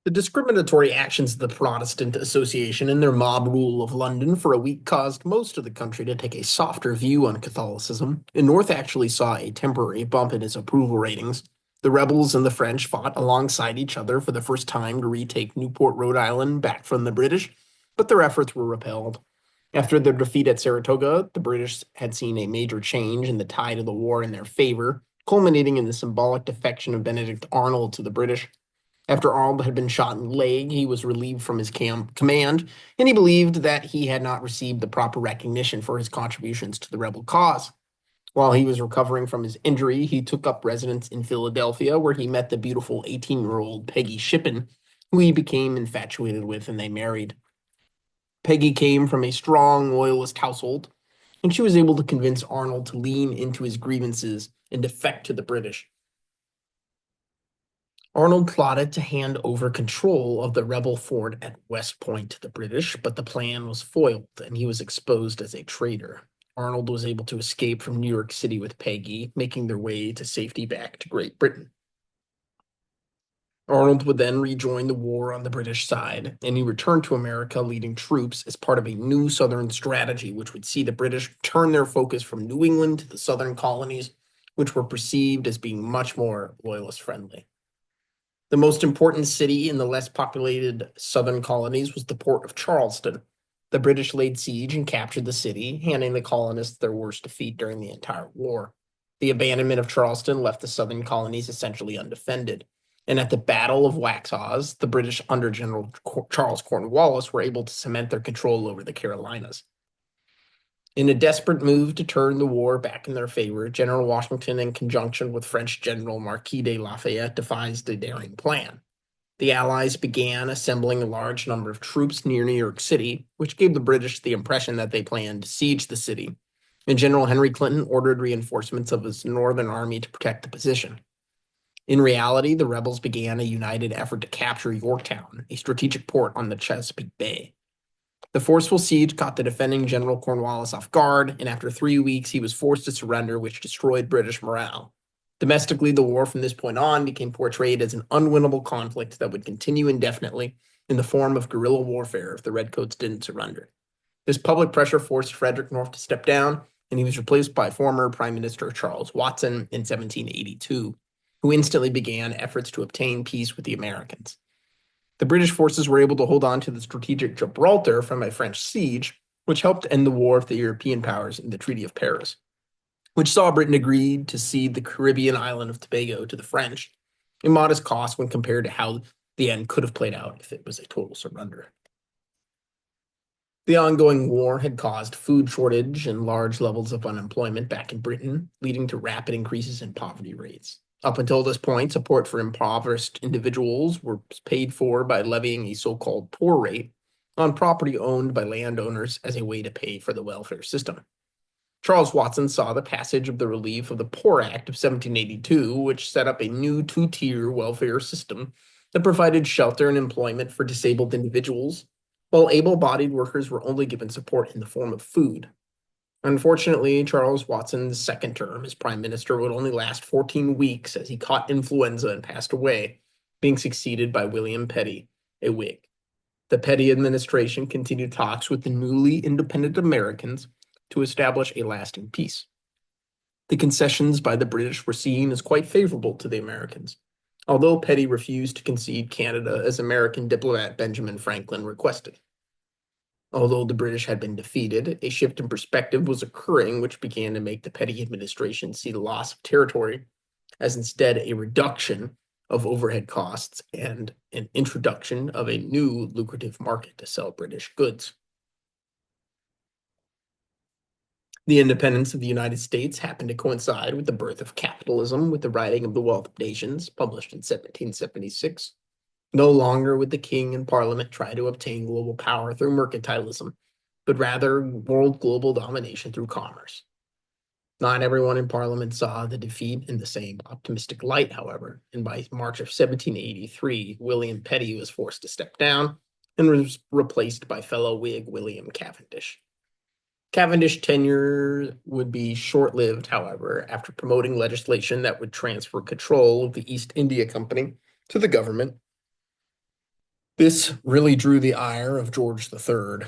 The discriminatory actions of the Protestant Association and their mob rule of London for a week caused most of the country to take a softer view on Catholicism, and North actually saw a temporary bump in its approval ratings. The rebels and the French fought alongside each other for the first time to retake Newport, Rhode Island, back from the British, but their efforts were repelled. After their defeat at Saratoga, the British had seen a major change in the tide of the war in their favor, culminating in the symbolic defection of Benedict Arnold to the British. After Arnold had been shot in the leg, he was relieved from his command, and he believed that he had not received the proper recognition for his contributions to the rebel cause. While he was recovering from his injury, he took up residence in Philadelphia, where he met the beautiful 18-year-old Peggy Shippen, who he became infatuated with, and they married. Peggy came from a strong loyalist household, and she was able to convince Arnold to lean into his grievances and defect to the British. Arnold plotted to hand over control of the rebel fort at West Point to the British, but the plan was foiled and he was exposed as a traitor. Arnold was able to escape from New York City with Peggy, making their way to safety back to Great Britain. Arnold would then rejoin the war on the British side, and he returned to America leading troops as part of a new Southern strategy, which would see the British turn their focus from New England to the Southern colonies, which were perceived as being much more loyalist friendly. The most important city in the less populated southern colonies was the port of Charleston. The British laid siege and captured the city, handing the colonists their worst defeat during the entire war. The abandonment of Charleston left the southern colonies essentially undefended. And at the Battle of Waxhaws, the British under General Charles Cornwallis were able to cement their control over the Carolinas. In a desperate move to turn the war back in their favor, General Washington, in conjunction with French General Marquis de Lafayette, devised a daring plan. The Allies began assembling a large number of troops near New York City, which gave the British the impression that they planned to siege the city, and General Henry Clinton ordered reinforcements of his northern army to protect the position. In reality, the rebels began a united effort to capture Yorktown, a strategic port on the Chesapeake Bay. The forceful siege caught the defending General Cornwallis off guard, and after 3 weeks, he was forced to surrender, which destroyed British morale. Domestically, the war from this point on became portrayed as an unwinnable conflict that would continue indefinitely in the form of guerrilla warfare if the Redcoats didn't surrender. This public pressure forced Frederick North to step down, and he was replaced by former Prime Minister Charles Watson in 1782, who instantly began efforts to obtain peace with the Americans. The British forces were able to hold on to the strategic Gibraltar from a French siege, which helped end the war of the European powers in the Treaty of Paris, which saw Britain agree to cede the Caribbean island of Tobago to the French, a modest cost when compared to how the end could have played out if it was a total surrender. The ongoing war had caused food shortage and large levels of unemployment back in Britain, leading to rapid increases in poverty rates. Up until this point, support for impoverished individuals was paid for by levying a so-called poor rate on property owned by landowners as a way to pay for the welfare system. Charles Watson saw the passage of the Relief of the Poor Act of 1782, which set up a new two-tier welfare system that provided shelter and employment for disabled individuals, while able-bodied workers were only given support in the form of food. Unfortunately, Charles Watson's second term as prime minister would only last 14 weeks as he caught influenza and passed away, being succeeded by William Petty, a Whig. The Petty administration continued talks with the newly independent Americans to establish a lasting peace. The concessions by the British were seen as quite favorable to the Americans, although Petty refused to concede Canada as American diplomat Benjamin Franklin requested. Although the British had been defeated, a shift in perspective was occurring, which began to make the Petty administration see the loss of territory as instead a reduction of overhead costs and an introduction of a new lucrative market to sell British goods. The independence of the United States happened to coincide with the birth of capitalism, with the writing of The Wealth of Nations, published in 1776. No longer would the king and parliament try to obtain global power through mercantilism, but rather world global domination through commerce. Not everyone in parliament saw the defeat in the same optimistic light, however, and by March of 1783, William Petty was forced to step down and was replaced by fellow Whig William Cavendish. Cavendish's tenure would be short-lived, however, after promoting legislation that would transfer control of the East India Company to the government. This really drew the ire of George III.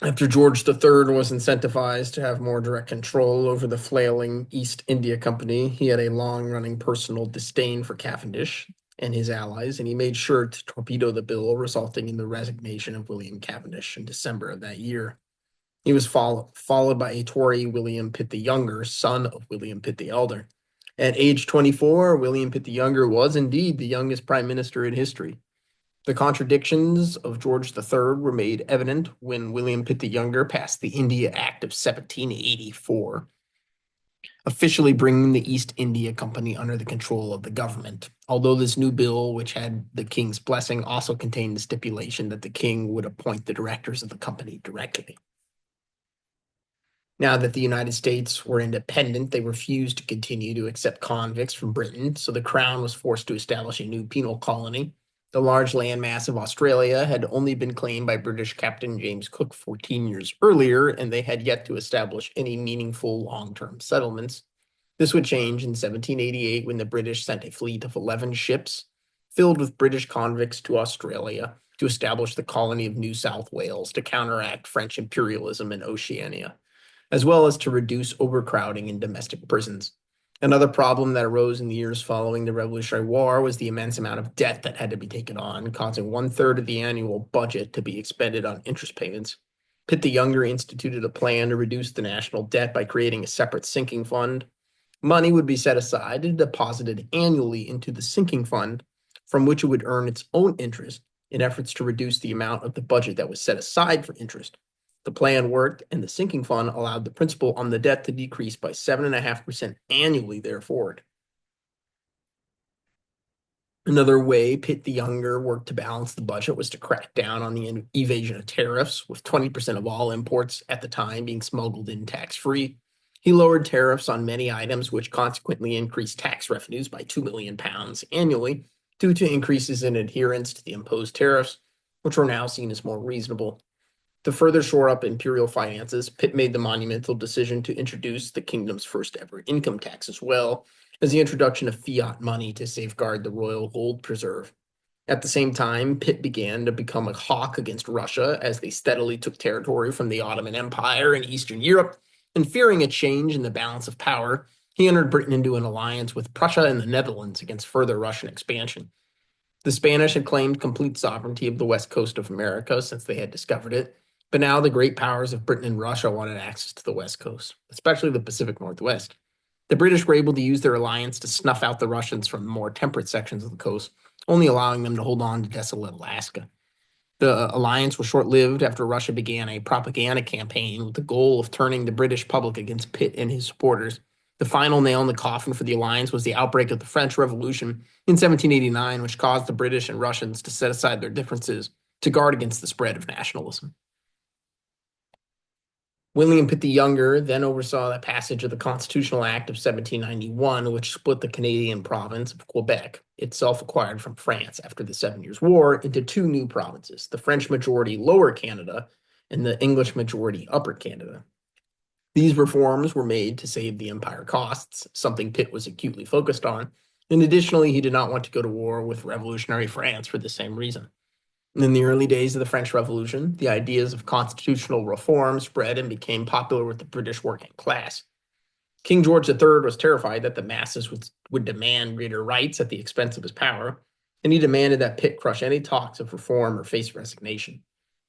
After George III was incentivized to have more direct control over the flailing East India Company, he had a long-running personal disdain for Cavendish and his allies, and he made sure to torpedo the bill, resulting in the resignation of William Cavendish in December of that year. He was followed by a Tory William Pitt the Younger, son of William Pitt the Elder. At age 24, William Pitt the Younger was indeed the youngest prime minister in history. The contradictions of George III were made evident when William Pitt the Younger passed the India Act of 1784, officially bringing the East India Company under the control of the government. Although this new bill, which had the king's blessing, also contained the stipulation that the king would appoint the directors of the company directly. Now that the United States were independent, they refused to continue to accept convicts from Britain, so the crown was forced to establish a new penal colony. The large landmass of Australia had only been claimed by British Captain James Cook 14 years earlier, and they had yet to establish any meaningful long-term settlements. This would change in 1788 when the British sent a fleet of 11 ships filled with British convicts to Australia to establish the colony of New South Wales to counteract French imperialism in Oceania, as well as to reduce overcrowding in domestic prisons. Another problem that arose in the years following the Revolutionary War was the immense amount of debt that had to be taken on, causing 1/3 of the annual budget to be expended on interest payments. Pitt the Younger instituted a plan to reduce the national debt by creating a separate sinking fund. Money would be set aside and deposited annually into the sinking fund, from which it would earn its own interest in efforts to reduce the amount of the budget that was set aside for interest. The plan worked, and the sinking fund allowed the principal on the debt to decrease by 7.5% annually thereafter. Another way Pitt the Younger worked to balance the budget was to crack down on the evasion of tariffs, with 20% of all imports at the time being smuggled in tax-free. He lowered tariffs on many items, which consequently increased tax revenues by £2 million annually due to increases in adherence to the imposed tariffs, which were now seen as more reasonable. To further shore up imperial finances, Pitt made the monumental decision to introduce the kingdom's first ever income tax, as well as the introduction of fiat money to safeguard the royal gold preserve. At the same time, Pitt began to become a hawk against Russia as they steadily took territory from the Ottoman Empire in Eastern Europe, and fearing a change in the balance of power, he entered Britain into an alliance with Prussia and the Netherlands against further Russian expansion. The Spanish had claimed complete sovereignty of the west coast of America since they had discovered it, but now the great powers of Britain and Russia wanted access to the west coast, especially the Pacific Northwest. The British were able to use their alliance to snuff out the Russians from more temperate sections of the coast, only allowing them to hold on to desolate Alaska. The alliance was short-lived after Russia began a propaganda campaign with the goal of turning the British public against Pitt and his supporters. The final nail in the coffin for the alliance was the outbreak of the French Revolution in 1789, which caused the British and Russians to set aside their differences to guard against the spread of nationalism. William Pitt the Younger then oversaw the passage of the Constitutional Act of 1791, which split the Canadian province of Quebec, itself acquired from France after the Seven Years' War, into two new provinces, the French-majority Lower Canada and the English-majority Upper Canada. These reforms were made to save the empire costs, something Pitt was acutely focused on, and additionally, he did not want to go to war with revolutionary France for the same reason. In the early days of the French Revolution, the ideas of constitutional reform spread and became popular with the British working class. King George III was terrified that the masses would demand greater rights at the expense of his power, and he demanded that Pitt crush any talks of reform or face resignation.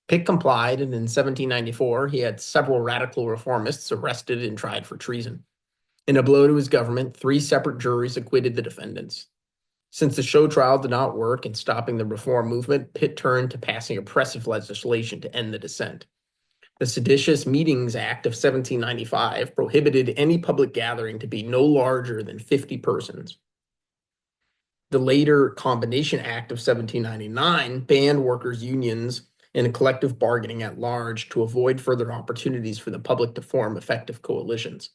Pitt complied, and in 1794, he had several radical reformists arrested and tried for treason. In a blow to his government, 3 separate juries acquitted the defendants. Since the show trial did not work in stopping the reform movement, Pitt turned to passing oppressive legislation to end the dissent. The Seditious Meetings Act of 1795 prohibited any public gathering to be no larger than 50 persons. The later Combination Act of 1799 banned workers' unions and collective bargaining at large to avoid further opportunities for the public to form effective coalitions.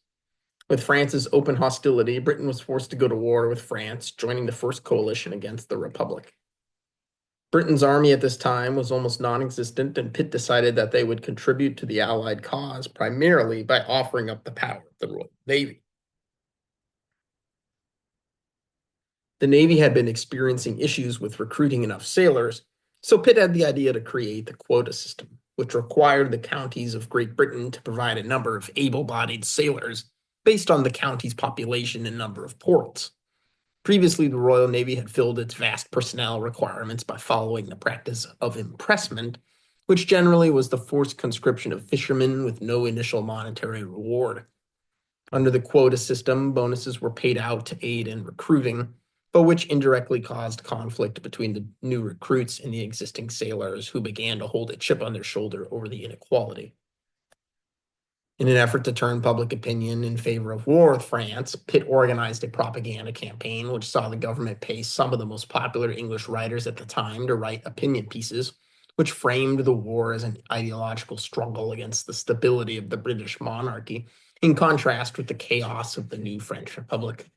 With France's open hostility, Britain was forced to go to war with France, joining the first coalition against the Republic. Britain's army at this time was almost non-existent, and Pitt decided that they would contribute to the Allied cause primarily by offering up the power of the Royal Navy. The Navy had been experiencing issues with recruiting enough sailors, so Pitt had the idea to create the quota system, which required the counties of Great Britain to provide a number of able-bodied sailors based on the county's population and number of ports. Previously, the Royal Navy had filled its vast personnel requirements by following the practice of impressment, which generally was the forced conscription of fishermen with no initial monetary reward. Under the quota system, bonuses were paid out to aid in recruiting, but which indirectly caused conflict between the new recruits and the existing sailors who began to hold a chip on their shoulder over the inequality. In an effort to turn public opinion in favor of war with France, Pitt organized a propaganda campaign which saw the government pay some of the most popular English writers at the time to write opinion pieces, which framed the war as an ideological struggle against the stability of the British monarchy, in contrast with the chaos of the new French Republic.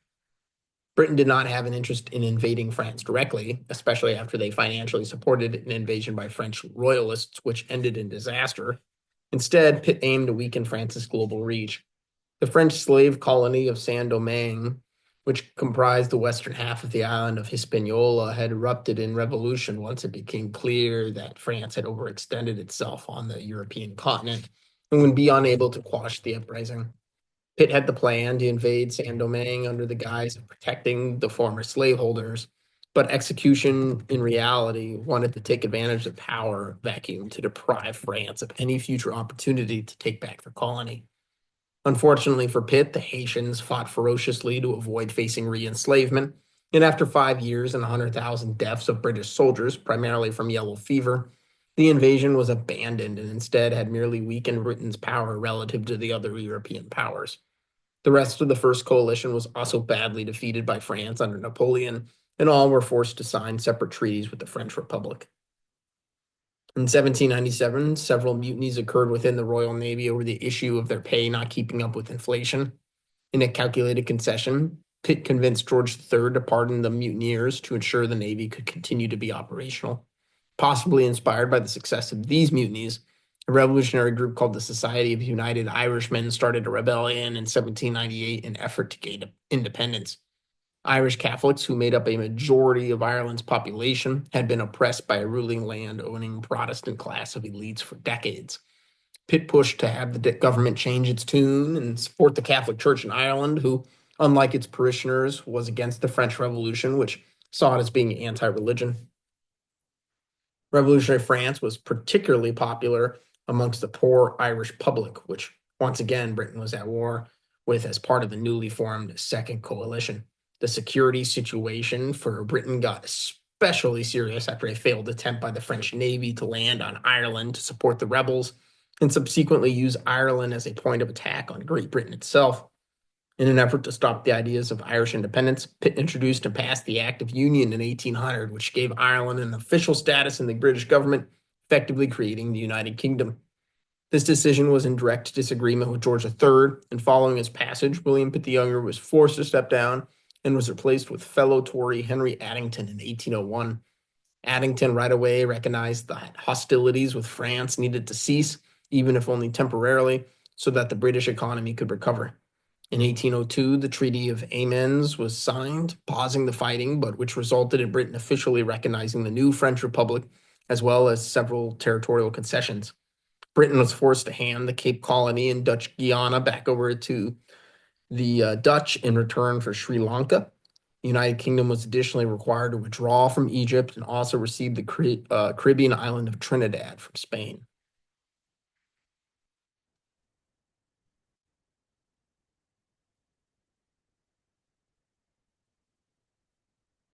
Britain did not have an interest in invading France directly, especially after they financially supported an invasion by French royalists, which ended in disaster. Instead, Pitt aimed to weaken France's global reach. The French slave colony of Saint-Domingue, which comprised the western half of the island of Hispaniola, had erupted in revolution once it became clear that France had overextended itself on the European continent and would be unable to quash the uprising. Pitt had the plan to invade Saint-Domingue under the guise of protecting the former slaveholders, but execution in reality wanted to take advantage of the power vacuum to deprive France of any future opportunity to take back the colony. Unfortunately for Pitt, the Haitians fought ferociously to avoid facing re-enslavement, and after 5 years and 100,000 deaths of British soldiers, primarily from yellow fever, the invasion was abandoned and instead had merely weakened Britain's power relative to the other European powers. The rest of the First Coalition was also badly defeated by France under Napoleon, and all were forced to sign separate treaties with the French Republic. In 1797, several mutinies occurred within the Royal Navy over the issue of their pay not keeping up with inflation. In a calculated concession, Pitt convinced George III to pardon the mutineers to ensure the Navy could continue to be operational. Possibly inspired by the success of these mutinies, a revolutionary group called the Society of United Irishmen started a rebellion in 1798 in an effort to gain independence. Irish Catholics, who made up a majority of Ireland's population, had been oppressed by a ruling land-owning Protestant class of elites for decades. Pitt pushed to have the government change its tune and support the Catholic Church in Ireland, who, unlike its parishioners, was against the French Revolution, which saw it as being anti-religion. Revolutionary France was particularly popular amongst the poor Irish public, which once again Britain was at war with as part of the newly formed Second Coalition. The security situation for Britain got especially serious after a failed attempt by the French Navy to land on Ireland to support the rebels and subsequently use Ireland as a point of attack on Great Britain itself. In an effort to stop the ideas of Irish independence, Pitt introduced and passed the Act of Union in 1800, which gave Ireland an official status in the British government, effectively creating the United Kingdom. This decision was in direct disagreement with George III, and following its passage, William Pitt the Younger was forced to step down and was replaced with fellow Tory Henry Addington in 1801. Addington right away recognized that hostilities with France needed to cease, even if only temporarily, so that the British economy could recover. In 1802, the Treaty of Amiens was signed, pausing the fighting, but which resulted in Britain officially recognizing the new French Republic, as well as several territorial concessions. Britain was forced to hand the Cape Colony and Dutch Guiana back over to the Dutch in return for Sri Lanka. The United Kingdom was additionally required to withdraw from Egypt and also receive the Caribbean island of Trinidad from Spain.